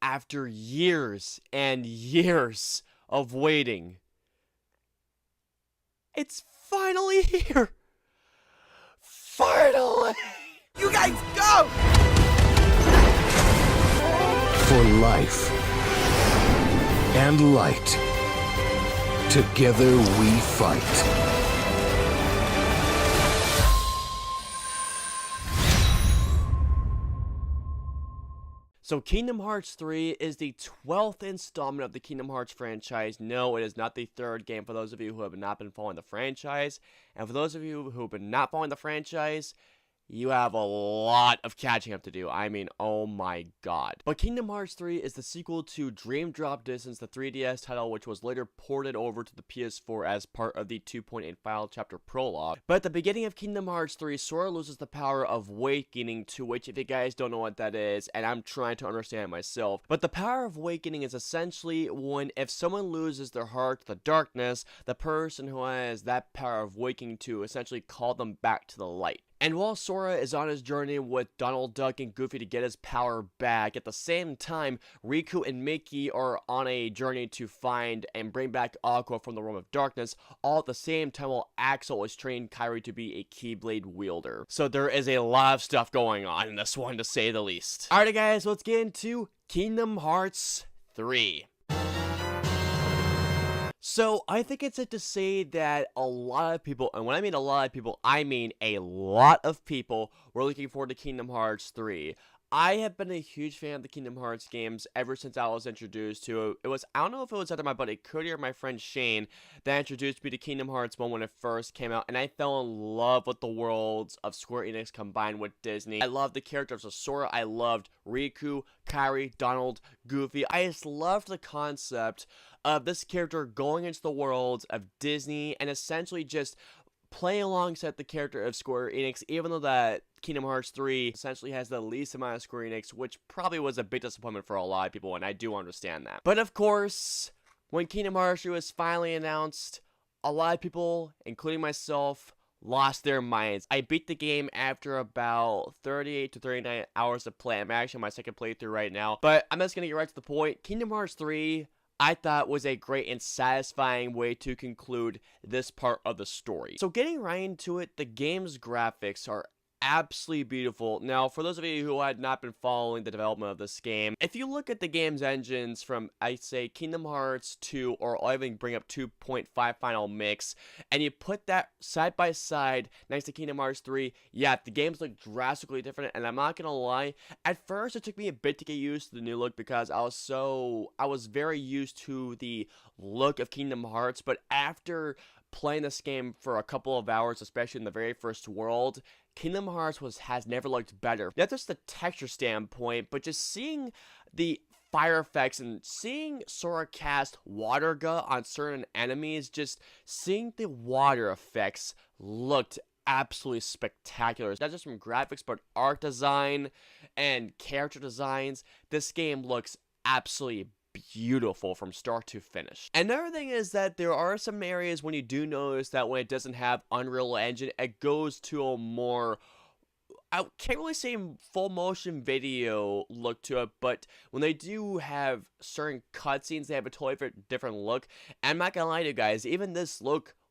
after years and years of waiting, it's finally here. Finally! You guys go! For life and light, together we fight. So Kingdom Hearts 3 is the 12th installment of the Kingdom Hearts franchise. No, it is not the third game for those of you who have not been following the franchise. And for those of you who have been not following the franchise, you have a lot of catching up to do. I mean, oh my god. But Kingdom Hearts 3 is the sequel to Dream Drop Distance, the 3DS title, which was later ported over to the PS4 as part of the 2.8 Final Chapter Prologue. But at the beginning of Kingdom Hearts 3, Sora loses the power of Awakening, to which, if you guys don't know what that is, and I'm trying to understand it myself, but the power of Awakening is essentially when if someone loses their heart to the darkness, the person who has that power of Awakening to essentially call them back to the light. And while Sora is on his journey with Donald Duck and Goofy to get his power back, at the same time, Riku and Mickey are on a journey to find and bring back Aqua from the realm of darkness, all at the same time while Axel is training Kairi to be a Keyblade wielder. So there is a lot of stuff going on in this one, to say the least. Alright guys, let's get into Kingdom Hearts 3. So, I think it's safe to say that a lot of people, and when I mean a lot of people, I mean a lot of people, were looking forward to Kingdom Hearts 3. I have been a huge fan of the Kingdom Hearts games ever since I was introduced to it. I don't know if it was either my buddy Cody or my friend Shane that introduced me to Kingdom Hearts 1 when it first came out, and I fell in love with the worlds of Square Enix combined with Disney. I loved the characters of Sora, I loved Riku, Kairi, Donald, Goofy. I just loved the concept of this character going into the world of Disney and essentially just playing alongside the character of Square Enix, even though that Kingdom Hearts 3 essentially has the least amount of Square Enix, which probably was a big disappointment for a lot of people, and I do understand that. But of course, when Kingdom Hearts 3 was finally announced, a lot of people, including myself, lost their minds. I beat the game after about 38 to 39 hours of play. I'm actually on my second playthrough right now, but I'm just gonna get right to the point. Kingdom Hearts 3, I thought, was a great and satisfying way to conclude this part of the story. So getting right into it, the game's graphics are absolutely beautiful. Now, for those of you who had not been following the development of this game, if you look at the game's engines from, I'd say, Kingdom Hearts 2, or I'll even bring up 2.5 Final Mix, and you put that side by side next to Kingdom Hearts 3, yeah, the games look drastically different, and I'm not gonna lie, at first it took me a bit to get used to the new look because I was very used to the look of Kingdom Hearts, but after playing this game for a couple of hours, especially in the very first world, Kingdom Hearts has never looked better. Not just the texture standpoint, but just seeing the fire effects and seeing Sora cast water gun on certain enemies, just seeing the water effects looked absolutely spectacular. Not just from graphics, but art design and character designs. This game looks absolutely beautiful from start to finish. Another thing is that there are some areas when you do notice that when it doesn't have Unreal Engine, it goes to a more, I can't really say full motion video look to it, but when they do have certain cutscenes, they have a totally different look. And I'm not gonna lie to you guys, even this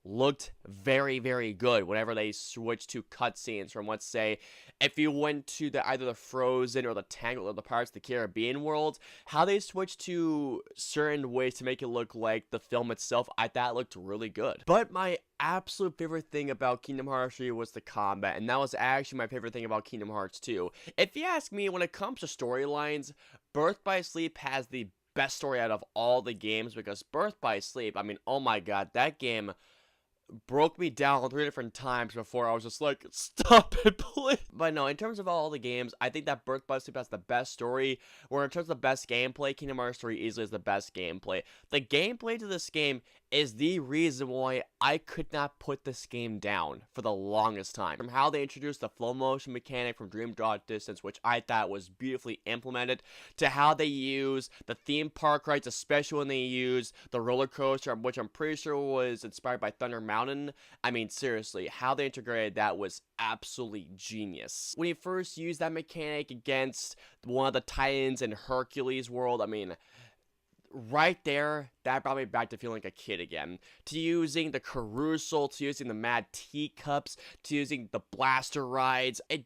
looked very, very good whenever they switched to cutscenes from, let's say, if you went to either the Frozen or the Tangled or the Pirates of the Caribbean world, how they switched to certain ways to make it look like the film itself, I thought looked really good. But my absolute favorite thing about Kingdom Hearts 3 was the combat, and that was actually my favorite thing about Kingdom Hearts 2. If you ask me, when it comes to storylines, Birth by Sleep has the best story out of all the games, because Birth by Sleep, I mean, oh my god, that game broke me down 3 different times before I was just like, stop it, please. But no, in terms of all the games, I think that Birth by Sleep has the best story, where in terms of the best gameplay, Kingdom Hearts 3 easily is the best gameplay. The gameplay to this game is the reason why I could not put this game down for the longest time. From how they introduced the flow motion mechanic from Dream Drop Distance, which I thought was beautifully implemented, to how they use the theme park rides, especially when they use the roller coaster, which I'm pretty sure was inspired by Thunder Mountain. I mean, seriously, how they integrated that was absolutely genius. When you first used that mechanic against one of the Titans in Hercules World, I mean, right there, that brought me back to feeling like a kid again. To using the carousel, to using the mad teacups, to using the blaster rides, it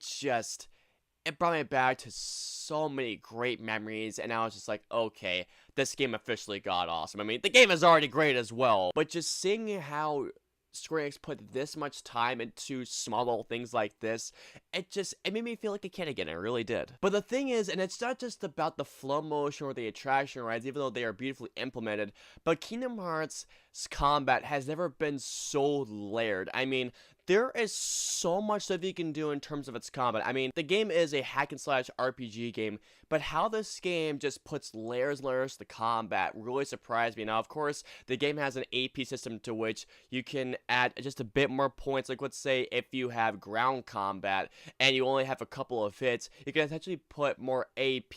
brought me back to so many great memories, and I was just like, okay, this game officially got awesome. I mean, the game is already great as well, but just seeing how Square Enix put this much time into small little things like this, it made me feel like a kid again. It really did. But the thing is, and it's not just about the flow motion or the attraction rides, even though they are beautifully implemented, but Kingdom Hearts' combat has never been so layered. I mean, there is so much stuff you can do in terms of its combat. I mean, the game is a hack and slash RPG game, but how this game just puts layers and layers to the combat really surprised me. Now, of course, the game has an AP system to which you can add just a bit more points. Like, let's say if you have ground combat and you only have a couple of hits, you can essentially put more AP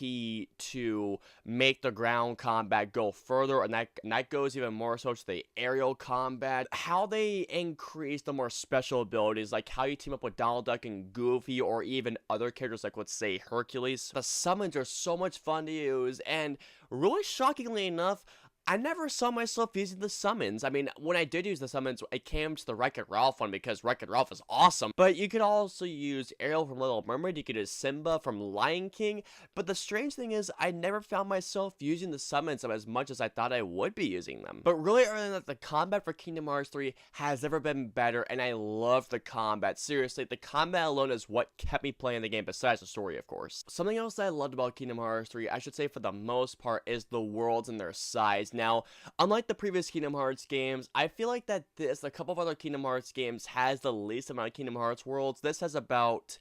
to make the ground combat go further, and that goes even more so to the aerial combat. How they increase the more special abilities, like how you team up with Donald Duck and Goofy, or even other characters like, let's say, Hercules. The summons are so much fun to use, and really shockingly enough, I never saw myself using the summons. I mean, when I did use the summons, it came to the Wreck-It Ralph one because Wreck-It Ralph is awesome. But you could also use Ariel from Little Mermaid, you could use Simba from Lion King. But the strange thing is, I never found myself using the summons as much as I thought I would be using them. But really, other than that, the combat for Kingdom Hearts 3 has never been better, and I love the combat. Seriously, the combat alone is what kept me playing the game, besides the story, of course. Something else that I loved about Kingdom Hearts 3, I should say for the most part, is the worlds and their size. Now, unlike the previous Kingdom Hearts games, I feel like that a couple of other Kingdom Hearts games has the least amount of Kingdom Hearts worlds. This has about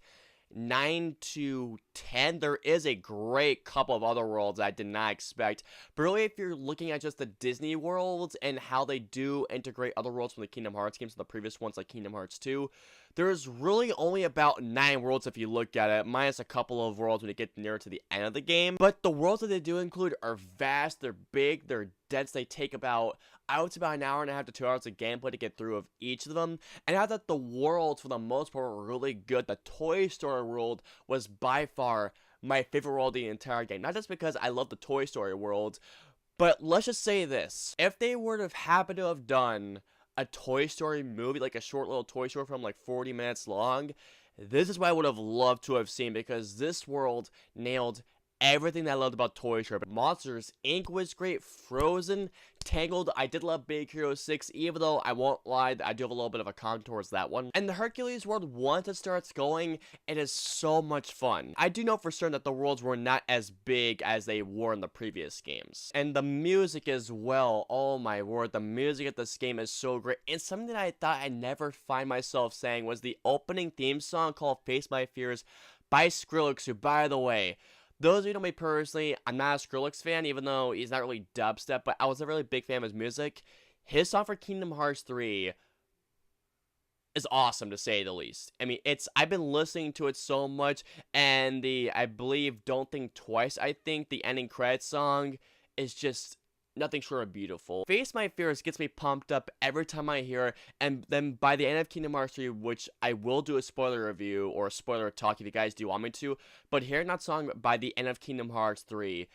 9 to 10. There is a great couple of other worlds I did not expect, but really if you're looking at just the Disney worlds and how they do integrate other worlds from the Kingdom Hearts games, the previous ones like Kingdom Hearts 2, there's really only about 9 worlds if you look at it, minus a couple of worlds when you get nearer to the end of the game. But the worlds that they do include are vast, they're big, they're dense, they take about, I would say about an hour and a half to 2 hours of gameplay to get through of each of them. And I thought the worlds for the most part were really good. The Toy Story world was by far my favorite world of the entire game. Not just because I love the Toy Story world, but let's just say this. If they were to have happened to have done a Toy Story movie, like a short little Toy Story film like 40 minutes long, this is what I would have loved to have seen, because this world nailed everything that I loved about Toy Story. Monsters Inc. was great, Frozen, Tangled, I did love Big Hero 6, even though I won't lie, I do have a little bit of a con towards that one. And the Hercules world, once it starts going, it is so much fun. I do know for certain that the worlds were not as big as they were in the previous games. And the music as well, oh my word, the music of this game is so great. And something that I thought I'd never find myself saying was the opening theme song called Face My Fears by Skrillex, who, by the way, those of you who know me personally, I'm not a Skrillex fan, even though he's not really dubstep, but I was a really big fan of his music. His song for Kingdom Hearts 3 is awesome, to say the least. I mean, I've been listening to it so much, and I believe Don't Think Twice, I think the ending credits song is just nothing short of beautiful. Face My Fears gets me pumped up every time I hear it, and then by the end of Kingdom Hearts 3, which I will do a spoiler review or a spoiler talk if you guys do want me to, but hearing that song by the end of Kingdom Hearts 3,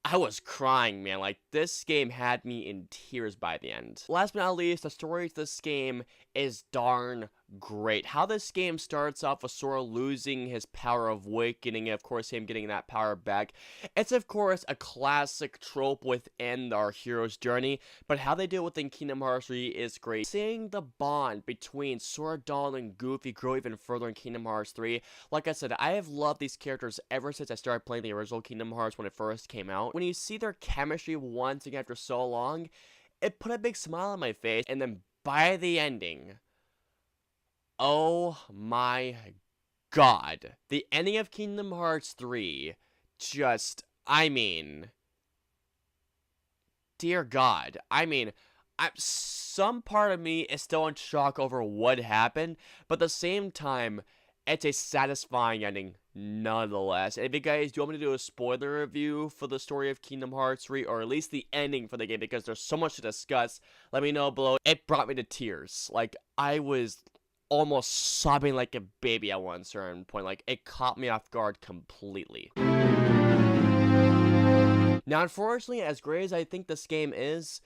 I was crying, man. Like, this game had me in tears by the end. Last but not least, the story of this game is darn great. How this game starts off with Sora losing his power of awakening, and of course him getting that power back. It's of course a classic trope within our hero's journey, but how they do it within Kingdom Hearts 3 is great. Seeing the bond between Sora, Donald, and Goofy grow even further in Kingdom Hearts 3. Like I said, I have loved these characters ever since I started playing the original Kingdom Hearts when it first came out. When you see their chemistry once again after so long, it put a big smile on my face, and then by the ending, oh my god. The ending of Kingdom Hearts 3 just, I mean, dear God. I mean, some part of me is still in shock over what happened, but at the same time, it's a satisfying ending nonetheless. And if you guys do want me to do a spoiler review for the story of Kingdom Hearts 3, or at least the ending for the game, because there's so much to discuss, let me know below. It brought me to tears. Like, I was almost sobbing like a baby at one certain point. Like, it caught me off guard completely. Now, unfortunately, as great as I think this game is,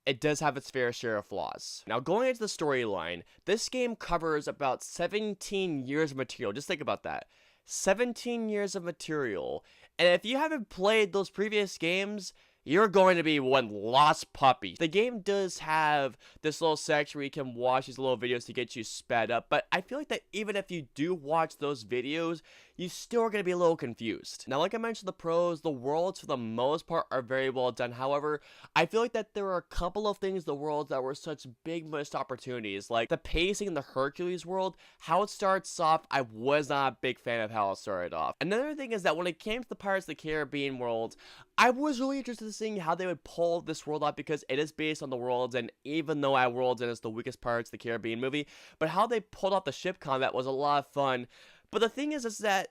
it does have its fair share of flaws. Now, going into the storyline, this game covers about 17 years of material. Just think about that. 17 years of material. And if you haven't played those previous games, you're going to be one lost puppy. The game does have this little section where you can watch these little videos to get you sped up, but I feel like that even if you do watch those videos, you still are going to be a little confused. Now, like I mentioned, the pros, the worlds for the most part are very well done. However, I feel like that there are a couple of things in the world that were such big missed opportunities, like the pacing in the Hercules world. How it starts off, I was not a big fan of how it started off. Another thing is that when it came to the Pirates of the Caribbean world, I was really interested in seeing how they would pull this world off, because it is based on the worlds, and even though World's End is the weakest Pirates of the Caribbean movie, but how they pulled off the ship combat was a lot of fun. But the thing is that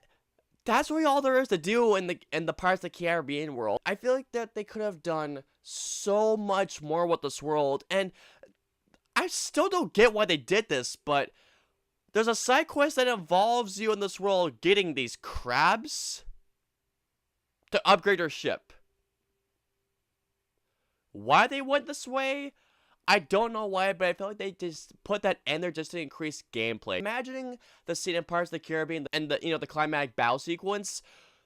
that's really all there is to do in the Pirates of the Caribbean world. I feel like that they could have done so much more with this world, and I still don't get why they did this, but there's a side quest that involves you in this world getting these crabs to upgrade your ship. Why they went this way, I don't know why, but I feel like they just put that in there just to increase gameplay. Imagining the scene in Pirates of the Caribbean and the climatic battle sequence,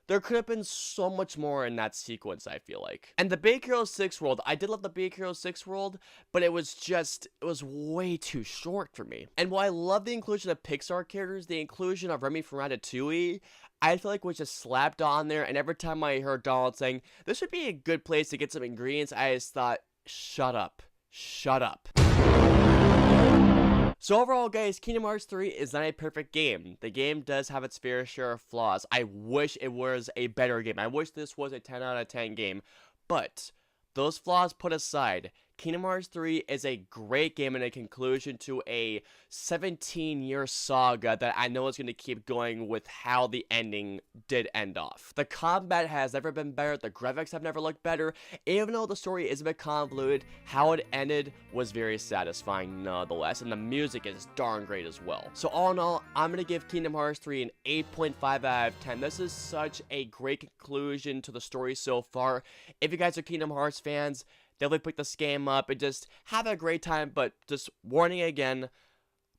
there could have been so much more in that sequence, I feel like. And the Big Hero 6 world, I did love the Big Hero 6 world, but it was way too short for me. And while I love the inclusion of Pixar characters, the inclusion of Remy from Ratatouille, I feel like was just slapped on there, and every time I heard Donald saying, this would be a good place to get some ingredients, I just thought, shut up. Shut up. So overall, guys, Kingdom Hearts 3 is not a perfect game. The game does have its fair share of flaws. I wish it was a better game. I wish this was a 10 out of 10 game. But those flaws put aside, Kingdom Hearts 3 is a great game and a conclusion to a 17-year saga that I know is going to keep going with how the ending did end off. The combat has never been better, the graphics have never looked better, even though the story is a bit convoluted, how it ended was very satisfying nonetheless, and the music is darn great as well. So all in all, I'm going to give Kingdom Hearts 3 an 8.5 out of 10. This is such a great conclusion to the story so far. If you guys are Kingdom Hearts fans, definitely pick this game up and just have a great time, but just warning again,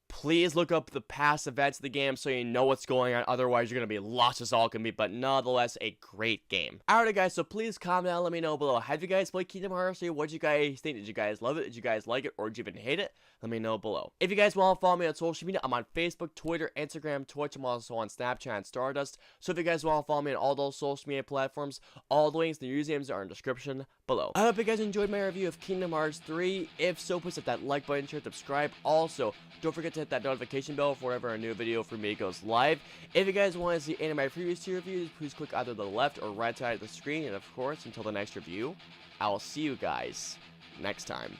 please look up the past events of the game so you know what's going on, otherwise you're going to be lost as all can be, but nonetheless, a great game. Alright guys, so please comment down, let me know below. Have you guys played Kingdom Hearts 3? What did you guys think? Did you guys love it? Did you guys like it? Or did you even hate it? Let me know below. If you guys want to follow me on social media, I'm on Facebook, Twitter, Instagram, Twitch, I'm also on Snapchat and Stardust. So if you guys want to follow me on all those social media platforms, all the links to the usernames are in the description below. I hope you guys enjoyed my review of Kingdom Hearts 3. If so, please hit that like button, share, subscribe. Also, don't forget to hit that notification bell for whenever a new video from me goes live. If you guys want to see any of my previous 2 reviews, please click either the left or right side of the screen. And of course, until the next review, I'll see you guys next time.